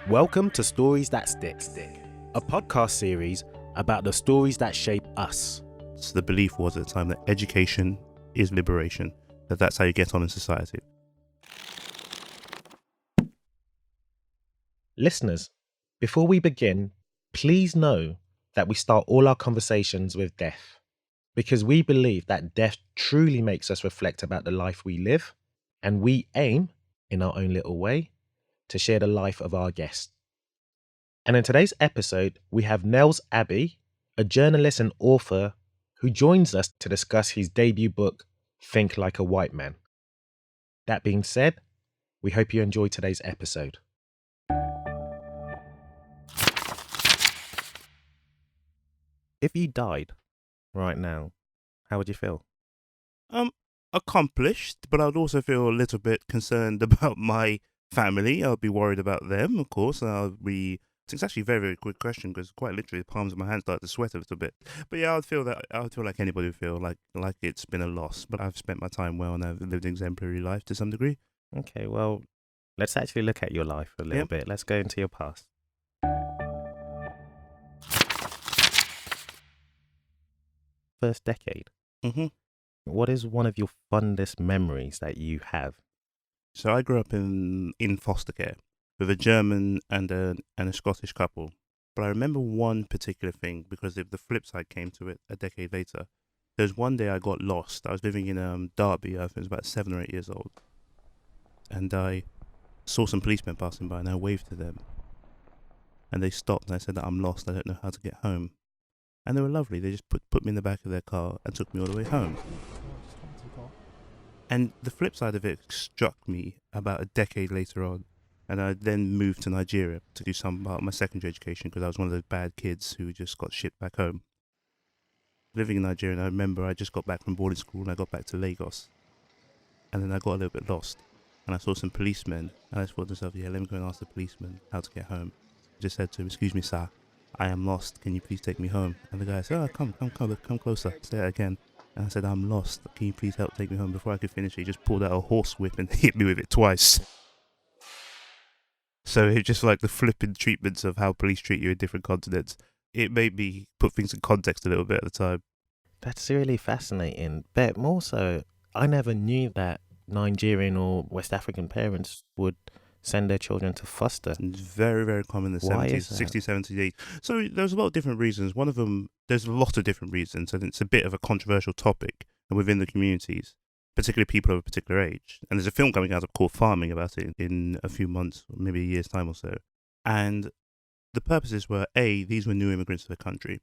Welcome to Stories That Stick, a podcast series about the stories that shape us. So the belief was at the time that education is liberation, that's how you get on in society. Listeners, before we begin, please know that we start all our conversations with death, because we believe that death truly makes us reflect about the life we live, and we aim, in our own little way, to share the life of our guest. And in today's episode, we have Nels Abbey, a journalist and author who joins us to discuss his debut book, Think Like a White Man. That being said, we hope you enjoy today's episode. If you died right now, how would you feel? Accomplished, but I would also feel a little bit concerned about my family. I'll be worried about them, of course. It's actually a very, very good question because quite literally the palms of my hands start to sweat a little bit. But yeah, I would feel like anybody would feel like it's been a loss. But I've spent my time well and I've lived an exemplary life to some degree. Okay, well, let's actually look at your life a little bit. Let's go into your past. First decade. Mm-hmm. What is one of your fondest memories that you have? So I grew up in foster care with a German and a Scottish couple. But I remember one particular thing because the flip side came to it a decade later. There was one day I got lost. I was living in Derby. I think I was about 7 or 8 years old. And I saw some policemen passing by and I waved to them. And they stopped and I said that I'm lost. I don't know how to get home. And they were lovely. They just put me in the back of their car and took me all the way home. And the flip side of it struck me about a decade later on. And I then moved to Nigeria to do some part of my secondary education because I was one of those bad kids who just got shipped back home. Living in Nigeria, and I remember I just got back from boarding school and I got back to Lagos. And then I got a little bit lost. And I saw some policemen. And I thought to myself, let me go and ask the policeman how to get home. I just said to him, "Excuse me, sir, I am lost. Can you please take me home?" And the guy said, come closer. Say it again. And I said, "I'm lost. Can you please help take me home?" Before I could finish, he just pulled out a horse whip and hit me with it twice. So it's just like the flipping treatments of how police treat you in different continents. It made me put things in context a little bit at the time. That's really fascinating. But more so, I never knew that Nigerian or West African parents would send their children to foster. It's very, very common in the 70s, 60s, 70s, 80s. So there's a lot of different reasons. One of them, there's a lot of different reasons, and it's a bit of a controversial topic within the communities, particularly people of a particular age. And there's a film coming out called Farming about it in a few months, or maybe a year's time or so. And the purposes were, A, these were new immigrants to the country.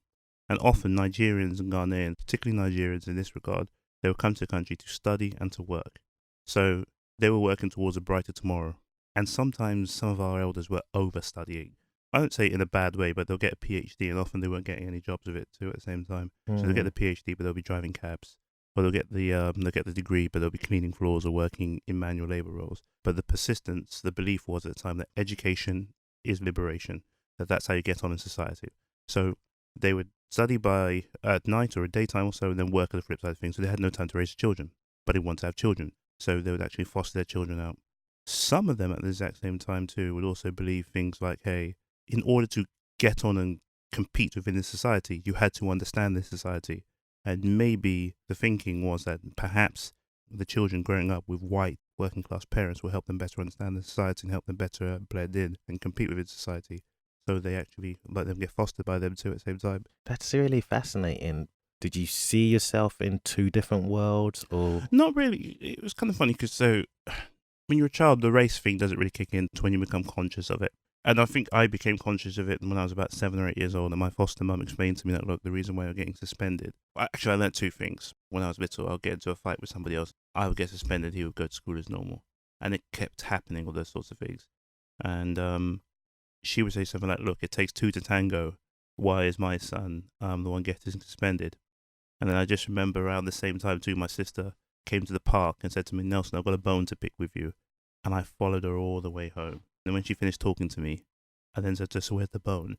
And often Nigerians and Ghanaians, particularly Nigerians in this regard, they would come to the country to study and to work. So they were working towards a brighter tomorrow. And sometimes some of our elders were overstudying. I don't say it in a bad way, but they'll get a PhD and often they weren't getting any jobs with it too at the same time. So they'll get the PhD, but they'll be driving cabs. Or they'll get the degree, but they'll be cleaning floors or working in manual labour roles. But the persistence, the belief was at the time that education is liberation, that's how you get on in society. So they would study at night or a daytime or so and then work at the flip side of things. So they had no time to raise children, but they wanted to have children. So they would actually foster their children out. Some of them at the exact same time too would also believe things like, hey, in order to get on and compete within this society, you had to understand this society. And maybe the thinking was that perhaps the children growing up with white working class parents will help them better understand the society and help them better blend in and compete within society. So they actually let them get fostered by them too at the same time. That's really fascinating. Did you see yourself in two different worlds or? Not really. It was kind of funny because when you're a child, the race thing doesn't really kick in when you become conscious of it. And I think I became conscious of it when I was about 7 or 8 years old, and my foster mum explained to me that, look, the reason why you're getting suspended. Actually, I learned two things. When I was little, I'll get into a fight with somebody else. I would get suspended, he would go to school as normal. And it kept happening, all those sorts of things. And she would say something like, look, it takes two to tango. Why is my son the one getting suspended? And then I just remember around the same time too, my sister came to the park and said to me, "Nelson, I've got a bone to pick with you." And I followed her all the way home. And when she finished talking to me, I then said to her, "So where's the bone?"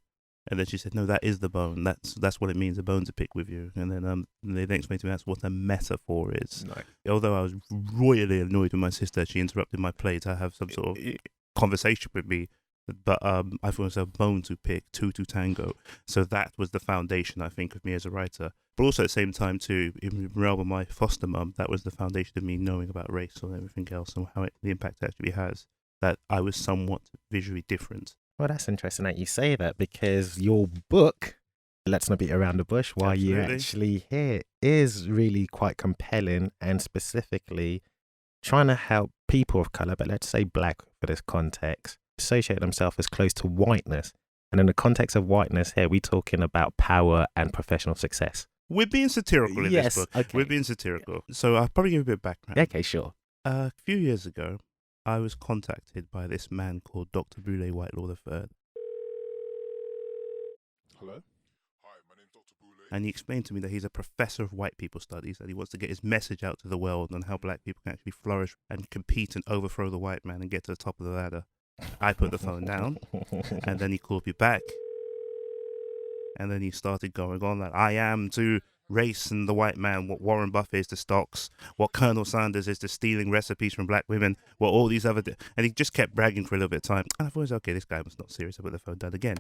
And then she said, "No, that is the bone. That's what it means, a bone to pick with you." And then they then explained to me that's what a metaphor is. Right. Although I was royally annoyed with my sister, she interrupted my play to have some sort of conversation with me. But I thought it was a bone to pick, two to tango. So that was the foundation, I think, of me as a writer. But also at the same time, too, in the realm of my foster mum, that was the foundation of me knowing about race and everything else and how the impact it actually has, that I was somewhat visually different. Well, that's interesting that you say that, because your book, Let's Not Beat Around the Bush, Why You're Actually Here, is really quite compelling and specifically trying to help people of colour, but let's say black for this context, associate themselves as close to whiteness. And in the context of whiteness here, we're talking about power and professional success. We're being satirical in this book. Okay. We're being satirical. So I'll probably give a bit of background. Okay, sure. A few years ago, I was contacted by this man called Dr. Boulay Whitelaw III. Hello? Hi, my name's Dr. Boulay. And he explained to me that he's a professor of white people studies, and he wants to get his message out to the world on how black people can actually flourish and compete and overthrow the white man and get to the top of the ladder. I put the phone down, and then he called me back. And then he started going on that I am to race and the white man, what Warren Buffett is to stocks, what Colonel Sanders is to stealing recipes from black women, what all these other... And he just kept bragging for a little bit of time. And I thought, okay, this guy was not serious. I put the phone down again.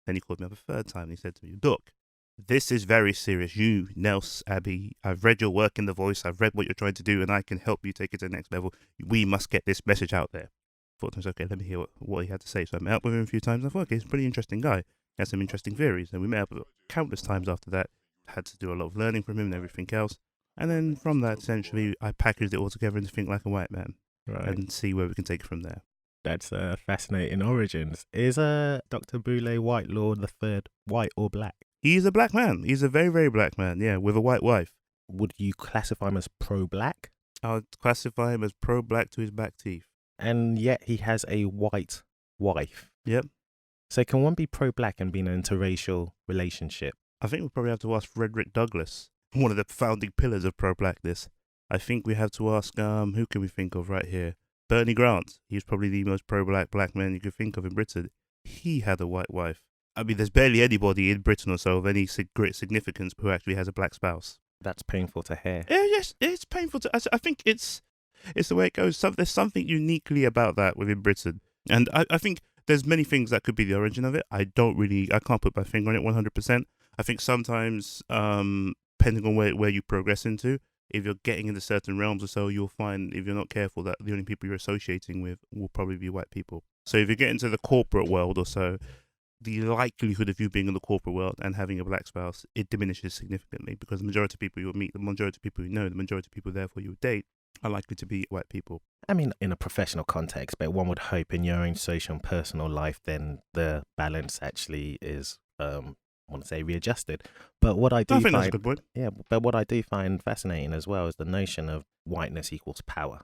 Then he called me up a third time and he said to me, look, this is very serious. You, Nels Abbey, I've read your work in The Voice. I've read what you're trying to do and I can help you take it to the next level. We must get this message out there. I thought, okay, let me hear what he had to say. So I met up with him a few times. I thought, okay, he's a pretty interesting guy. He had some interesting theories. And we met up countless times after that. Had to do a lot of learning from him and everything else. And then from that, essentially, I packaged it all together into Think Like a White Man. Right. And see where we can take it from there. That's fascinating origins. Is Dr. Boulay Whitelaw III white or black? He's a black man. He's a very, very black man, yeah, with a white wife. Would you classify him as pro-black? I would classify him as pro-black to his back teeth. And yet he has a white wife. Yep. So can one be pro-black and be in an interracial relationship? I think we probably have to ask Frederick Douglass, one of the founding pillars of pro-blackness. I think we have to ask, who can we think of right here? Bernie Grant. He was probably the most pro-black black man you could think of in Britain. He had a white wife. I mean, there's barely anybody in Britain or so of any great significance who actually has a black spouse. That's painful to hear. Yes, it's painful to... I think it's the way it goes. There's something uniquely about that within Britain. And I think there's many things that could be the origin of it. I can't put my finger on it 100%. I think sometimes, depending on where you progress into, if you're getting into certain realms or so, you'll find, if you're not careful, that the only people you're associating with will probably be white people. So if you get into the corporate world or so, the likelihood of you being in the corporate world and having a black spouse, it diminishes significantly, because the majority of people you'll meet, the majority of people you know, the majority of people therefore you would date are likely to be white people. I mean, in a professional context, but one would hope in your own social and personal life, then the balance actually is, I want to say, readjusted. But what I do think that's a good point. Yeah, but what I do find fascinating as well is the notion of whiteness equals power.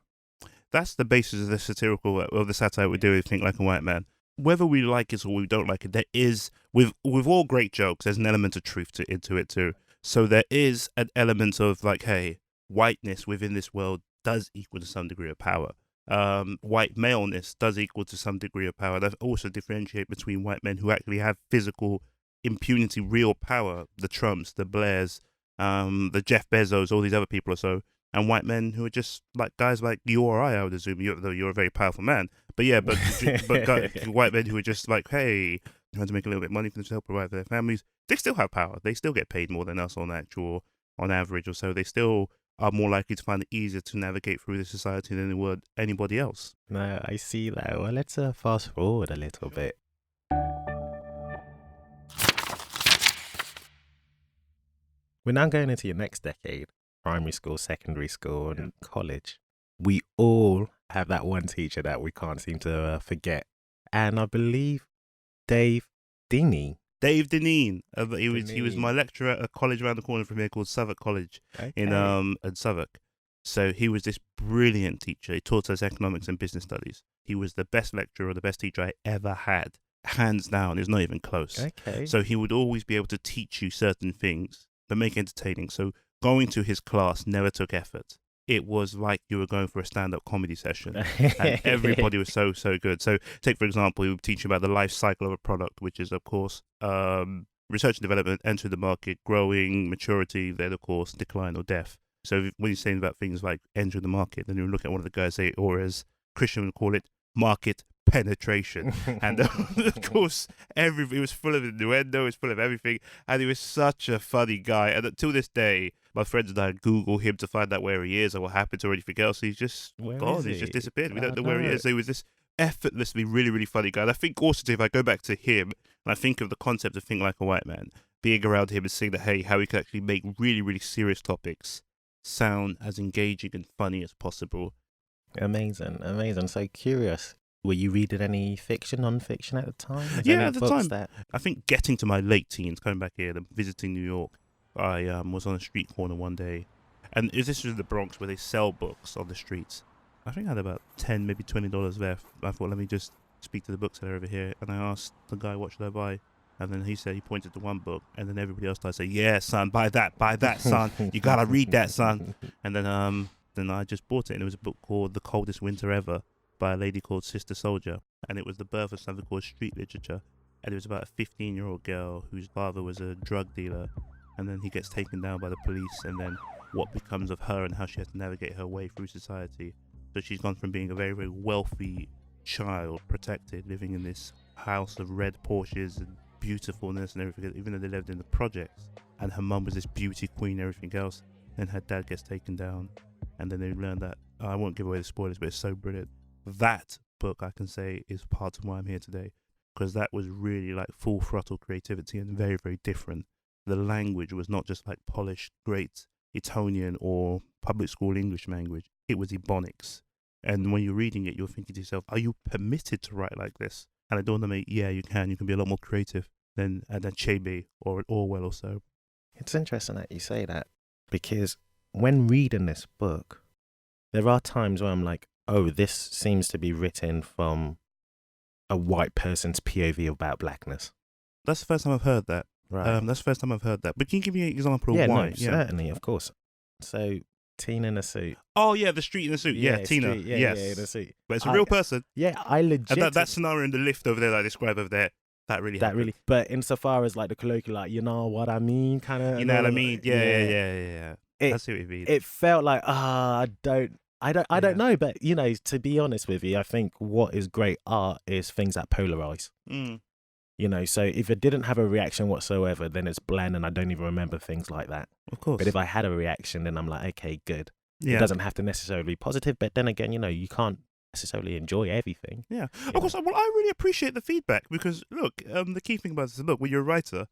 That's the basis of the satire we do, Think Like a White Man. Whether we like it or we don't like it, there is, with all great jokes, there's an element of truth into it too. So there is an element of like, hey, whiteness within this world does equal to some degree of power. White maleness does equal to some degree of power. That also differentiate between white men who actually have physical impunity, real power, the Trumps, the Blairs, the Jeff Bezos, all these other people or so, and white men who are just like guys like you or I would assume, though you're a very powerful man. But yeah, but white men who are just like, hey, trying to make a little bit of money for themselves, provide for their families, they still have power. They still get paid more than us on average or so. They still are more likely to find it easier to navigate through the society than they would anybody else. No, I see that. Well, let's fast forward a little bit. We're now going into your next decade, primary school, secondary school, and college. We all have that one teacher that we can't seem to forget. And I believe Dave Dineen. Dave Dineen. He was my lecturer at a college around the corner from here called Southwark College in Southwark. So he was this brilliant teacher. He taught us economics and business studies. He was the best lecturer or the best teacher I ever had. Hands down. It was not even close. Okay. So he would always be able to teach you certain things, but make it entertaining. So going to his class never took effort. It was like you were going for a stand-up comedy session, and everybody was so good. So take, for example, he would teach you about the life cycle of a product, which is, of course, research and development, enter the market, growing, maturity, then, of course, decline or death. So when you're saying about things like enter the market, then you look at one of the guys, say, or as Christian would call it market penetration. And of course, it was full of innuendo, it was full of everything, and he was such a funny guy. And until this day, my friends and I Google him to find out where he is or what happened to or anything else. He's just gone. He's just disappeared. We don't know where he is. So he was this effortlessly really, really funny guy. And I think also, if I go back to him, and I think of the concept of Think Like a White Man, being around him and seeing that, hey, how he could actually make really, really serious topics sound as engaging and funny as possible. Amazing. So curious. Were you reading any fiction, non-fiction at the time? Yeah, at the time. I think getting to my late teens, coming back here and visiting New York, I was on a street corner one day, and this was in the Bronx where they sell books on the streets. I think I had about $10, maybe $20 left. I thought, let me just speak to the bookseller over here, and I asked the guy, what should I buy? And then he pointed to one book, and then everybody else started saying, yeah, son, buy that, son. You gotta read that, son. And then I just bought it, and it was a book called The Coldest Winter Ever by a lady called Sister Soldier, and it was the birth of something called street literature. And it was about a 15-year-old girl whose father was a drug dealer, and then he gets taken down by the police, and then what becomes of her and how she has to navigate her way through society. So she's gone from being a very, very wealthy child, protected, living in this house of red Porsches and beautifulness and everything, even though they lived in the projects, and her mum was this beauty queen and everything else. Then her dad gets taken down, and then they learn that, I won't give away the spoilers, but it's so brilliant. That book, I can say, is part of why I'm here today, because that was really like full throttle creativity and very, very different. The language was not just like polished, great Etonian or public school English language. It was Ebonics. And when you're reading it, you're thinking to yourself, are you permitted to write like this? And it dawned on me, yeah, you can. You can be a lot more creative than Chebe or Orwell or so. It's interesting that you say that, because when reading this book, there are times where I'm like, oh, this seems to be written from a white person's POV about blackness. That's the first time I've heard that. Right. That's the first time I've heard that. But can you give me an example of why? No, certainly, of course. So, Tina in a suit. Oh, yeah, the street in a suit. Yeah, Tina. Yes. Yeah, in a suit. But it's a real person. Yeah, I legit. And that scenario in the lift over there that I described over there, that really happened. But insofar as like the colloquial, like, you know what I mean, kind of. You know what I mean? Yeah. I see what you mean. It felt like, I don't know. But, you know, to be honest with you, I think what is great art is things that polarize. You know, so if it didn't have a reaction whatsoever, then it's bland and I don't even remember things like that. Of course. But if I had a reaction, then I'm like, okay, good. Yeah. It doesn't have to necessarily be positive, but then again, you know, you can't necessarily enjoy everything. Yeah. Of course, well, I really appreciate the feedback because, look, the key thing about this is, look, when you're a writer,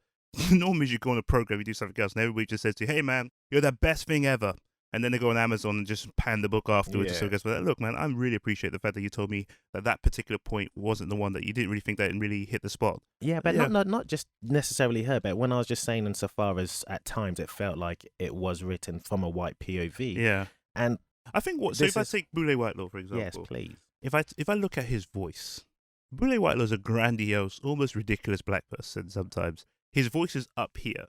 normally you go on a program, you do something else, and everybody just says to you, hey, man, you're the best thing ever. And then they go on Amazon and just pan the book afterwards. So guess what? Look, man, I really appreciate the fact that you told me that particular point wasn't the one that you didn't really think that really hit the spot. Yeah, but not just necessarily her, but when I was just saying insofar as at times it felt like it was written from a white POV. Yeah. And I think if I take Boulay Whitelaw, for example. Yes, please. If I look at his voice, Boulay Whitelaw is a grandiose, almost ridiculous black person sometimes. His voice is up here,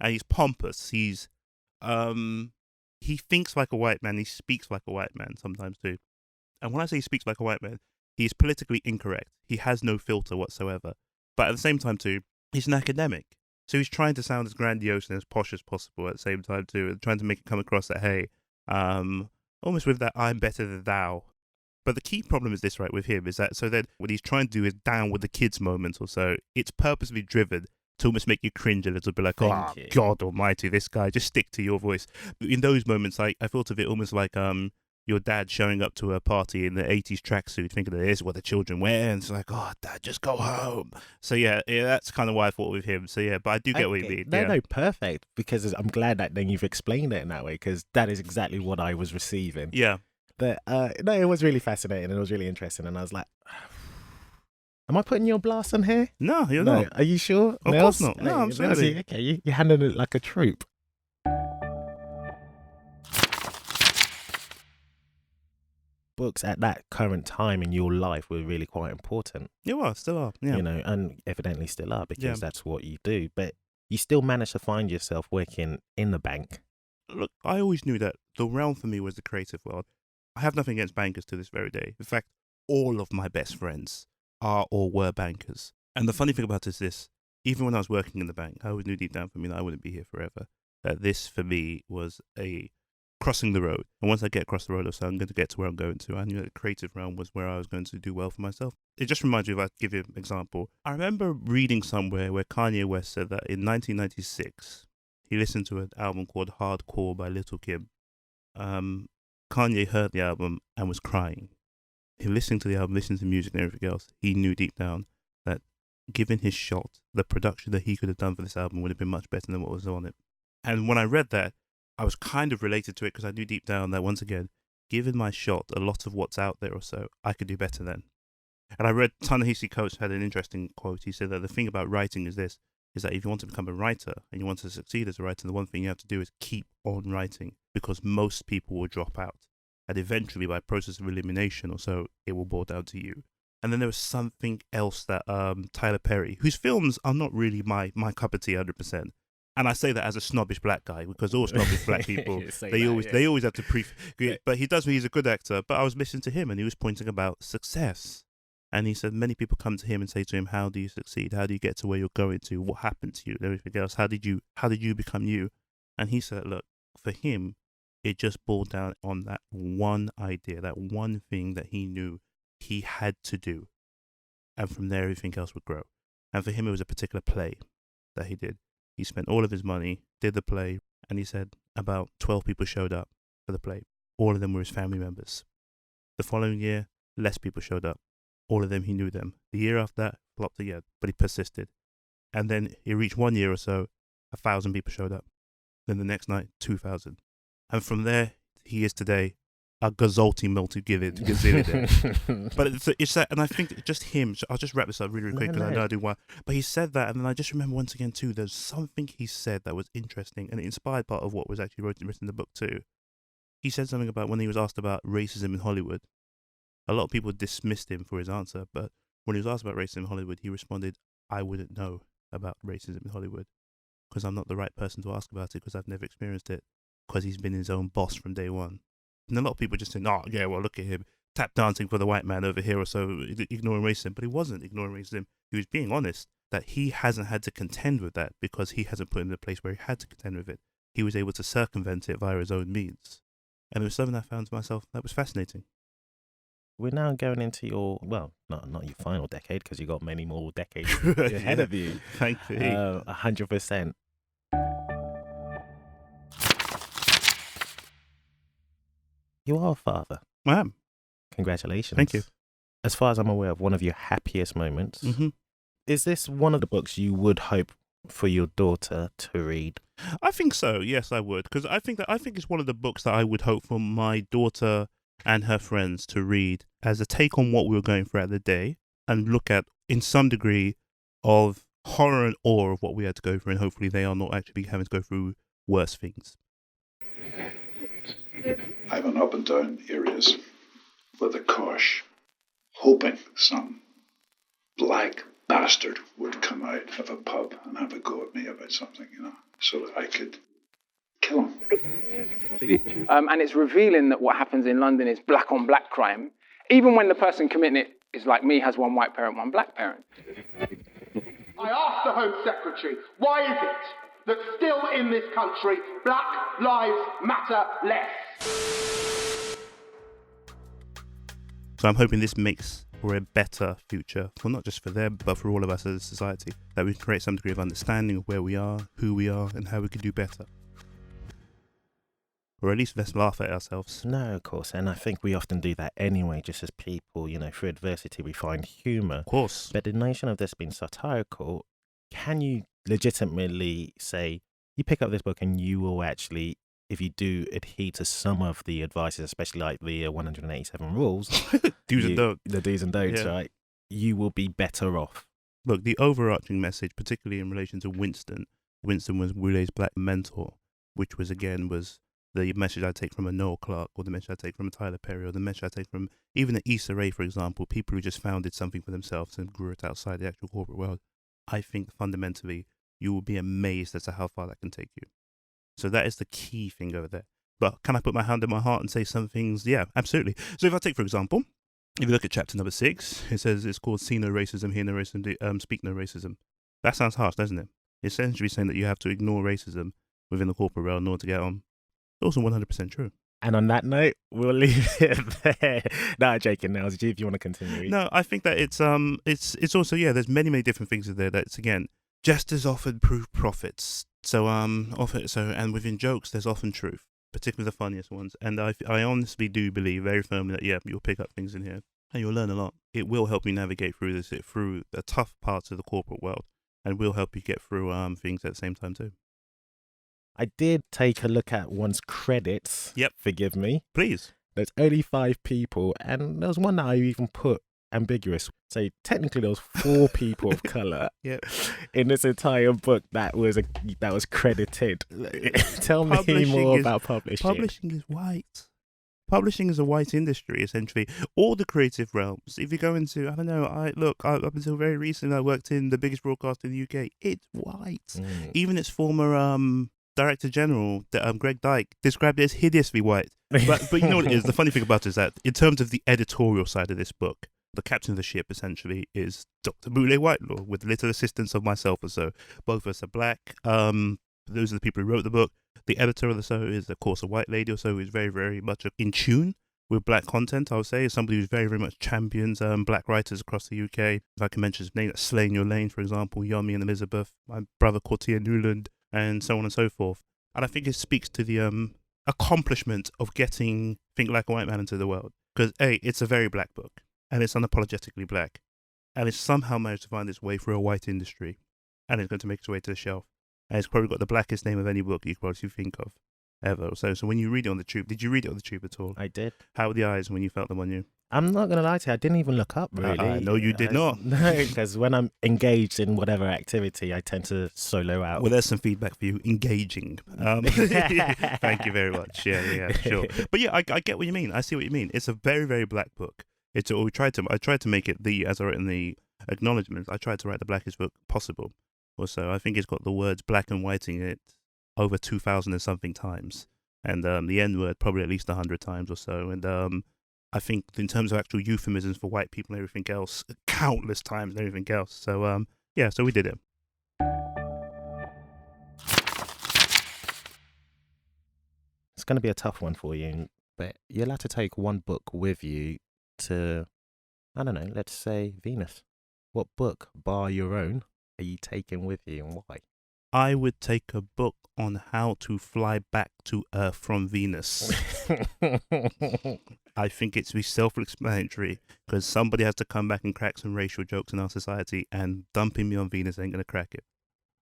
and he's pompous. He thinks like a white man. He speaks like a white man sometimes too. And when I say he speaks like a white man, he is politically incorrect. He has no filter whatsoever. But at the same time too, he's an academic. So he's trying to sound as grandiose and as posh as possible at the same time too, and trying to make it come across that, hey, almost with that I'm better than thou. But the key problem is this, right, with him, is that so then what he's trying to do is down with the kids moment or so. It's purposely driven to almost make you cringe a little bit, like, Thank you. God almighty, this guy, just stick to your voice. In those moments, I thought of it almost like your dad showing up to a party in the 80s tracksuit, thinking that this is what the children wear, and it's like, oh, Dad, just go home. So, yeah, that's kind of why I thought with him. So, yeah, but I do get what you mean. No, perfect, because I'm glad that then you've explained it in that way, because that is exactly what I was receiving. Yeah. But, no, it was really fascinating, and it was really interesting, and I was like... Am I putting your blast on here? No, you're not. Are you sure? Of course not. No, absolutely. Okay, you're handling it like a troop. Books at that current time in your life were really quite important. You are, still are. Yeah. You know, and evidently still are, because that's what you do. But you still manage to find yourself working in the bank. Look, I always knew that the realm for me was the creative world. I have nothing against bankers to this very day. In fact, all of my best friends are or were bankers. And the funny thing about it is this, even when I was working in the bank, I always knew deep down for me that I wouldn't be here forever. That this for me was a crossing the road. And once I get across the road, I said, I'm going to get to where I'm going to. I knew that the creative realm was where I was going to do well for myself. It just reminds me of, I'll give you an example. I remember reading somewhere where Kanye West said that in 1996, he listened to an album called Hardcore by Little Kim. Kanye heard the album and was crying. He listening to the album, listening to music and everything else, he knew deep down that given his shot, the production that he could have done for this album would have been much better than what was on it. And when I read that, I was kind of related to it because I knew deep down that, once again, given my shot, a lot of what's out there or so, I could do better than. And I read Ta-Nehisi Coates had an interesting quote. He said that the thing about writing is this, is that if you want to become a writer and you want to succeed as a writer, the one thing you have to do is keep on writing, because most people will drop out. And eventually, by process of elimination or so, it will boil down to you. And then there was something else that Tyler Perry, whose films are not really my cup of tea 100%. And I say that as a snobbish black guy, because all snobbish black people, they always have to but he's a good actor. But I was listening to him and he was pointing about success. And he said many people come to him and say to him, how do you succeed? How do you get to where you're going to? What happened to you? And everything else. How did you become you? And he said, look, for him, it just boiled down on that one idea, that one thing that he knew he had to do. And from there, everything else would grow. And for him, it was a particular play that he did. He spent all of his money, did the play, and he said about 12 people showed up for the play. All of them were his family members. The following year, less people showed up. All of them, he knew them. The year after that, flopped again, but he persisted. And then he reached 1 year or so, 1,000 people showed up. Then the next night, 2,000. And from there, he is today a gazillion gazillionaire. But it's that, and I think just him, I'll just wrap this up really quick because I know I do one. But he said that, and then I just remember once again too, there's something he said that was interesting, and it inspired part of what was actually written in the book too. He said something about when he was asked about racism in Hollywood. A lot of people dismissed him for his answer, but when he was asked about racism in Hollywood, he responded, I wouldn't know about racism in Hollywood because I'm not the right person to ask about it because I've never experienced it, because he's been his own boss from day one. And a lot of people just say, oh, yeah, well, look at him, tap dancing for the white man over here or so, ignoring racism. But he wasn't ignoring racism. He was being honest that he hasn't had to contend with that because he hasn't put him in a place where he had to contend with it. He was able to circumvent it via his own means. And it was something I found to myself that was fascinating. We're now going into your, well, not your final decade, because you've got many more decades ahead of you. Thank you. 100%. You are a father. I am. Congratulations. Thank you. As far as I'm aware of, one of your happiest moments. Mm-hmm. Is this one of the books you would hope for your daughter to read? I think so. Yes, I would, because I think it's one of the books that I would hope for my daughter and her friends to read as a take on what we were going through at the day and look at, in some degree, of horror and awe of what we had to go through, and hopefully they are not actually having to go through worse things. I went up and down areas with a cosh, hoping some black bastard would come out of a pub and have a go at me about something, so that I could kill him. And it's revealing that what happens in London is black on black crime, even when the person committing it is like me, has one white parent, one black parent. I asked the Home Secretary, why is it that still in this country, black lives matter less? So I'm hoping this makes for a better future, for not just for them, but for all of us as a society, that we can create some degree of understanding of where we are, who we are, and how we can do better. Or at least let's laugh at ourselves. No, of course. And I think we often do that anyway, just as people, through adversity, we find humour. Of course. But the notion of this being satirical, can you legitimately say, you pick up this book and you will actually, if you do adhere to some of the advices, especially like the 187 rules, do's and don'ts. The do's and don'ts, yeah. Right? You will be better off. Look, the overarching message, particularly in relation to Winston was Wule's black mentor, which was the message I take from a Noel Clarke, or the message I take from a Tyler Perry, or the message I take from even an Issa Rae, for example, people who just founded something for themselves and grew it outside the actual corporate world. I think fundamentally you will be amazed as to how far that can take you. So that is the key thing over there. But can I put my hand in my heart and say some things? Yeah, absolutely. So if I take, for example, if you look at chapter number 6, it says it's called See No Racism, Hear No Racism, Speak No Racism. That sounds harsh, doesn't it? It's essentially saying that you have to ignore racism within the corporate realm in order to get on. Also 100% true. And on that note, we'll leave it there. No, joking. Now, if you want to continue. No, I think that it's also, yeah, there's many different things in there that's, again, jesters often prove prophets. So and within jokes, there's often truth, particularly the funniest ones. And I honestly do believe very firmly that, yeah, you'll pick up things in here and you'll learn a lot. It will help you navigate through the tough parts of the corporate world, and will help you get through things at the same time too. I did take a look at one's credits. Yep. Forgive me. Please. There's only 5 people, and there was one that I even put ambiguous. So technically there was 4 people of colour in this entire book that was credited. Tell me more about publishing. Publishing is white. Publishing is a white industry, essentially. All the creative realms. If you go into, I don't know, up until very recently, I worked in the biggest broadcaster in the UK. It's white. Even its former Director General, Greg Dyke, described it as hideously white. But you know what it is? The funny thing about it is that in terms of the editorial side of this book, the captain of the ship essentially is Dr. Boulay Whitelaw, with little assistance of myself or so. Both of us are black. Those are the people who wrote the book. The editor of the show is, of course, a white lady or so who is very, very much in tune with black content, I would say. Somebody who's very, very much champions black writers across the UK. If I can mention his name, that's Slaying Your Lane, for example, Yomi and Elizabeth, my brother Courtier Newland, and so on and so forth. And I think it speaks to the accomplishment of getting Think Like a White Man into the world. Because, A, it's a very black book, and it's unapologetically black, and it's somehow managed to find its way through a white industry, and it's going to make its way to the shelf. And it's probably got the blackest name of any book you could probably think of ever. So when you read it on the tube, did you read it on the tube at all? I did. How were the eyes when you felt them on you? I'm not going to lie to you, I didn't even look up, really. No, you did not. No, because when I'm engaged in whatever activity, I tend to solo out. Well, there's some feedback for you. Engaging. Thank you very much. Yeah, sure. But yeah, I get what you mean. I see what you mean. It's a very, very black book. I tried to make it as I wrote in the acknowledgements, I tried to write the blackest book possible. Also, I think it's got the words black and white in it over 2,000 and something times. And the N word probably at least 100 times or so. And I think in terms of actual euphemisms for white people and everything else, countless times and everything else. So, so we did it. It's going to be a tough one for you, but you're allowed to take one book with you to, I don't know, let's say Venus. What book, bar your own, are you taking with you and why? I would take a book on how to fly back to Earth from Venus. I think it's self-explanatory, because somebody has to come back and crack some racial jokes in our society, and dumping me on Venus ain't going to crack it.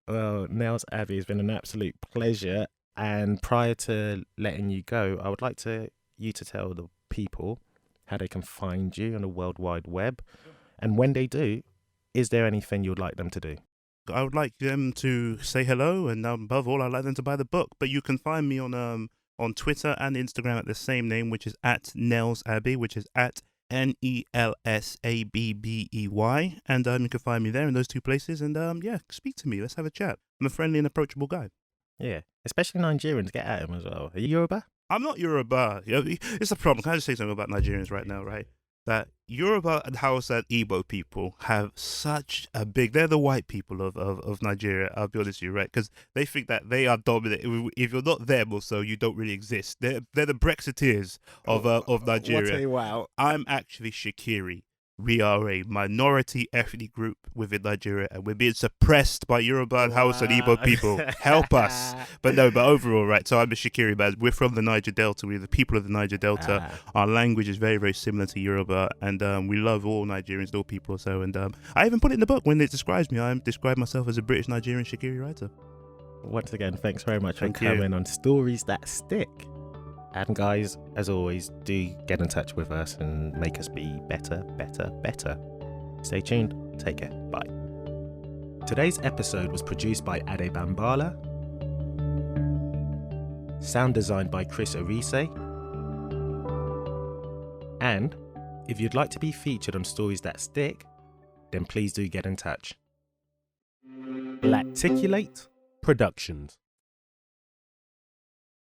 Well, Nels Abbey, it's been an absolute pleasure. And prior to letting you go, I would like you to tell the people how they can find you on the World Wide Web. And when they do, is there anything you would like them to do? I would like them to say hello, and above all, I'd like them to buy the book. But you can find me on Twitter and Instagram at the same name, which is at Nels Abbey, which is at NELSABBEY. And you can find me there in those 2 places. And speak to me. Let's have a chat. I'm a friendly and approachable guy. Yeah, especially Nigerians, get at them as well. Are you Yoruba? I'm not Yoruba. It's a problem. Can I just say something about Nigerians right now, right? That Yoruba and Hausa and Igbo people have such a they're the white people of Nigeria, I'll be honest with you, right? Because they think that they are dominant. If you're not them also, you don't really exist. They're the Brexiteers of Nigeria. Wow. I'm actually Shakiri. We are a minority ethnic group within Nigeria, and we're being suppressed by Yoruba and Hausa and Igbo people. Help us. But overall, right, so I'm a Shakiri man. We're from the Niger Delta. We're the people of the Niger Delta. Our language is very, very similar to Yoruba, and we love all Nigerians, all people or so. And I even put it in the book when it describes me. I describe myself as a British Nigerian Shakiri writer. Once again, thanks very much for coming on Stories That Stick. And guys, as always, do get in touch with us and make us be better, better, better. Stay tuned. Take care. Bye. Today's episode was produced by Ade Bambala. Sound designed by Chris Arise. And if you'd like to be featured on Stories That Stick, then please do get in touch. Blacticulate Productions.